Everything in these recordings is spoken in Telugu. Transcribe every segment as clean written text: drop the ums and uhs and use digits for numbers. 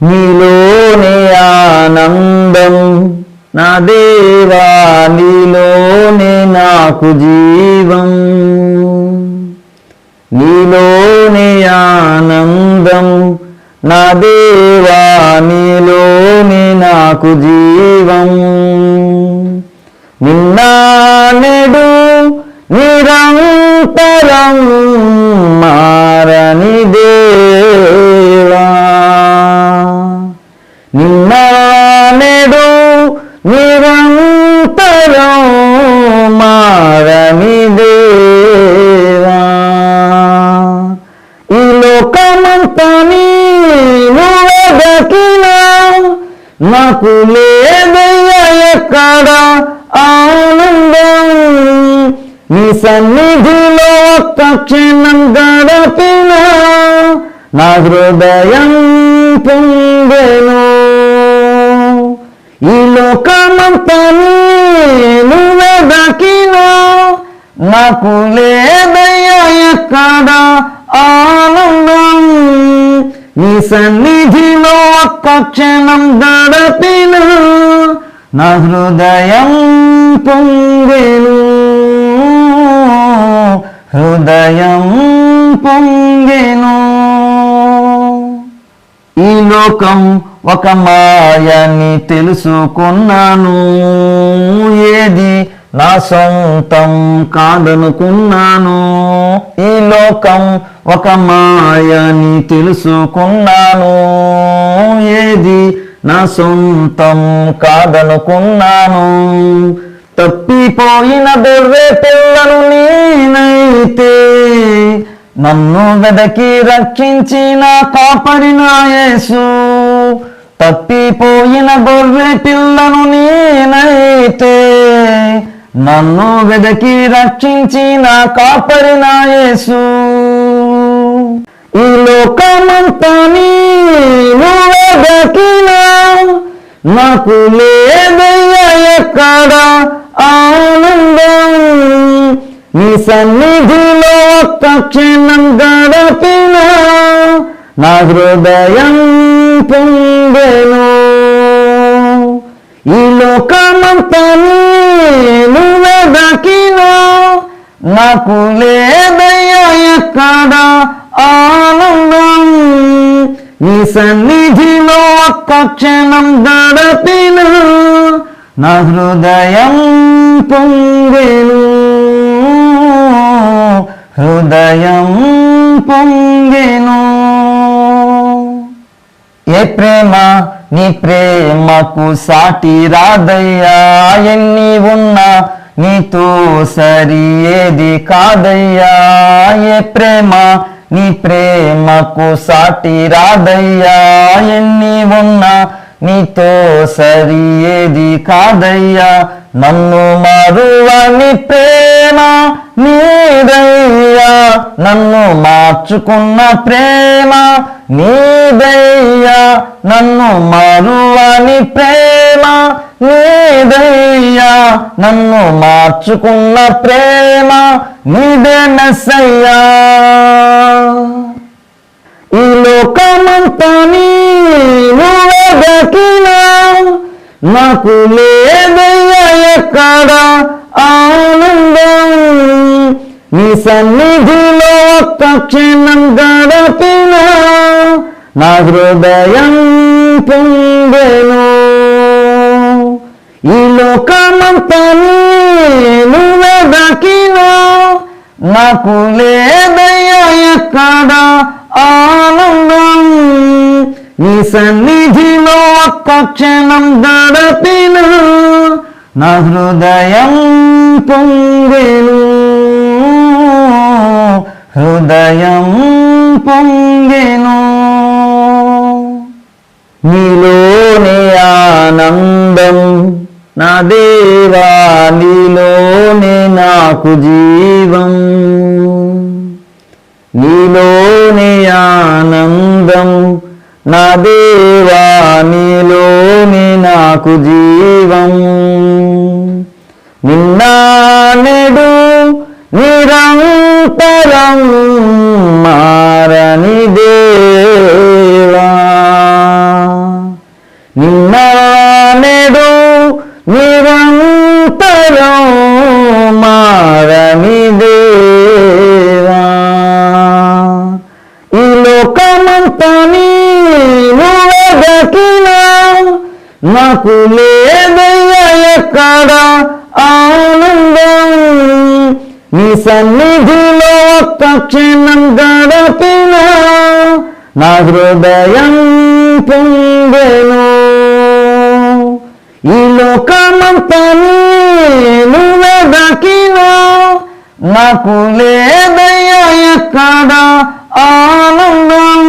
నీలోనే ఆనందం నా దేవా, నీలోనే నాకు జీవం. నీలోనే ఆనందం నా దేవా, నీలోనే నాకు జీవం. నిన్న నేడు నిరంతరం మారని దేవా. నిన్న నేడు నిరంతరం మారని దేవా. ఈ లోకమంతా నువ్వు వెదకినా నాకు లేదయ్యా ఎక్కడ ఆనందం. నీ సన్నిధిలో ఒక్క క్షణం గడపినా నా హృదయం పొంగెను. ఈ లోకమంతా నువ్వు వెదకినా నాకు లేదయ్యా ఎక్కడ ఆనందం. నీ సన్నిధిలో ఒక్క క్షణం గడపిన నా హృదయం పొంగెను. హృదయం పొంగెను. ఈ లోకం ఒక మాయని తెలుసుకున్నాను, ఏది నా సొంతం కాదనుకున్నాను. ఈ లోకం ఒక మాయని తెలుసుకున్నాను, ఏది నా సొంతం కాదనుకున్నాను. తప్పిపోయిన బెర్రె పిల్లను నేనైతే నన్ను వెదకి రక్షించిన కాపరి నా యేసు. తప్పిపోయిన గొర్రె పిల్లను నేనైతే నన్ను వెదకి రక్షించిన కాపరి నా యేసు. ఈ లోకమంతా నువ్వు వెదకినా నాకు లేదయ్యా ఎక్కడ ఆనందం. నీ సన్నిధిలో ఒక్క క్షణం గడపిన నా హృదయం పొంగెను. ఈ లోకమంతా నువ్వు వెదకినా నాకు లేదయ్యా ఎక్కడ ఆనందం. నీ సన్నిధిలో ఒక్క క్షణం గడపిన నా హృదయం పొంగెను. హృదయం పొంగెను. ఏ ప్రేమ నీ ప్రేమకు సాటి రాదయ్యా, ఎన్ని ఉన్నా నీతో సరి ఏది కాదయ్యా. ఏ ప్రేమ నీ ప్రేమకు సాటి రాదయ్యా, ఎన్ని ఉన్నా నీతో సరి ఏది కాదయ్యా. నన్ను మరువని ప్రేమ నీదయ్యా, నన్ను మార్చుకున్న ప్రేమ నీదయ్యా. నన్ను మరువని ప్రేమ నీదయ్యా, నన్ను మార్చుకున్న ప్రేమ నీదే మెస్సయ్యా. ఈ లోకమంతా నువ్వు వెదకినా నాకు లేదయ్యా ఎక్కడ ఆనందం. నీ సన్నిధిలో ఒక్క క్షణం గడపిన నా హృదయం పొంగెను. ఈ లోకమంతా నువ్వు వెదకినా నాకు లేదయ్యా ఎక్కడ ఆనందం. నీ సన్నిధిలో ఒక్క క్షణం గడపిన నా హృదయం పొంగెను. హృదయం పొంగెను. నీలోనే ఆనందం నా దేవా, నీలోనే నాకు జీవం. నీలోనే ఆనందం నా దేవా, నీలోనే నాకు జీవం. నిన్న నేడు మారని దేవా. నాకు లేదయ్యా ఎక్కడ ఆనందం, నీ సన్నిధిలో ఒక్క క్షణం గడపిన నా హృదయం పొంగెను. ఈ లోకమంతా నువ్వే దక్కినా, నాకు లేదయ్యా ఎక్కడ ఆనందం,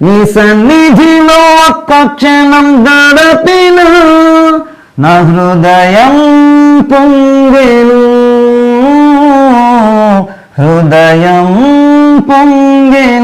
నీ సన్నిధిలో ఒక్క క్షణం గడపిన నా హృదయం పొంగెను, హృదయం పొంగెను.